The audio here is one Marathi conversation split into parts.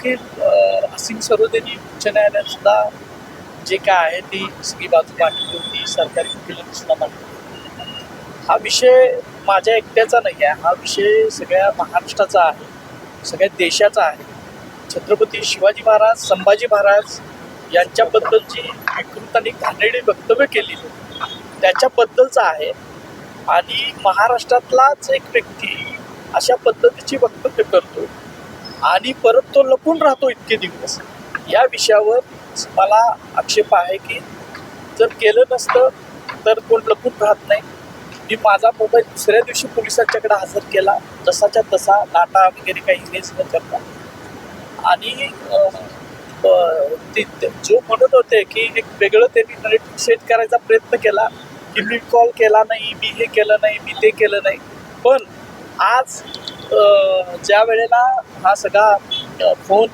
ॲडव्होकेट सिंग सरोदेनी उच्च न्यायालयात सुद्धा जे काय आहे ती सगळी बाजू मांडली होती, सरकारी वकिलांनी सुद्धा मांडली. हा विषय माझ्या एकट्याचा नाही आहे, हा विषय सगळ्या महाराष्ट्राचा आहे, सगळ्या देशाचा आहे. छत्रपती शिवाजी महाराज, संभाजी महाराज यांच्याबद्दलची विकृत आणि घाणेरडी वक्तव्य केली त्याच्याबद्दलचा आहे. आणि महाराष्ट्रातलाच एक व्यक्ती अशा पद्धतीची वक्तव्य करतो आणि परत तो लपून राहतो इतके दिवस. या विषयावर मला आक्षेप आहे की जर केलं नसतं तर कोण लपून राहत नाही. मी माझा मोबाईल दुसऱ्या दिवशी पोलिसांच्याकडे हजर केला, जसाच्या तसा डाटा वगैरे काही इरेज न करता. आणि जो म्हणत होते की एक वेगळं त्यांनी नरेटिव्ह सेट करायचा प्रयत्न केला की मी कॉल केला नाही, मी हे केलं नाही, मी ते केलं नाही. पण आज ज्या वेळेला हा सगळा फोन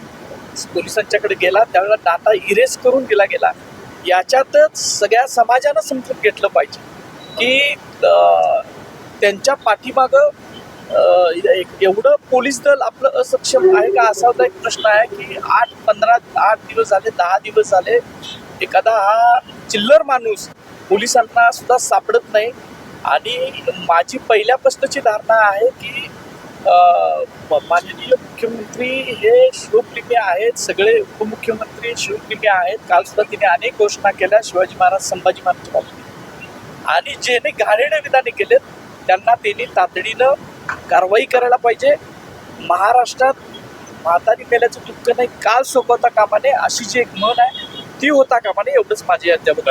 पोलिसांच्याकडे गेला त्यावेळेला डाटा इरेज करून दिला गेला. याच्यातच सगळ्या समाजानं समजून घेतलं पाहिजे की त्यांच्या पाठीमागं एवढं पोलीस दल आपलं असक्षम आहे का, असा एक प्रश्न आहे की 8 दिवस झाले, 10 दिवस झाले एखादा हा चिल्लर माणूस पोलिसांना सुद्धा सापडत नाही. आणि माझी पहिल्यापासूनची धारणा आहे की माननीय मुख्यमंत्री हे शिवप्रेमी आहेत, सगळे उपमुख्यमंत्री शिवप्रेमी आहेत. काल सुद्धा तिने अनेक घोषणा केल्या शिवाजी महाराज, संभाजी महाराजच्या बाबतीत. आणि जेणे घाणेरडे विधाने केलेत त्यांना त्यांनी तातडीनं कारवाई करायला पाहिजे. महाराष्ट्रात म्हातारी मेल्याचं दुःख नाही, काल सोपवता कामा नये अशी जी एक म्हण आहे ती होता कामा नये. एवढंच माझे अध्यापक.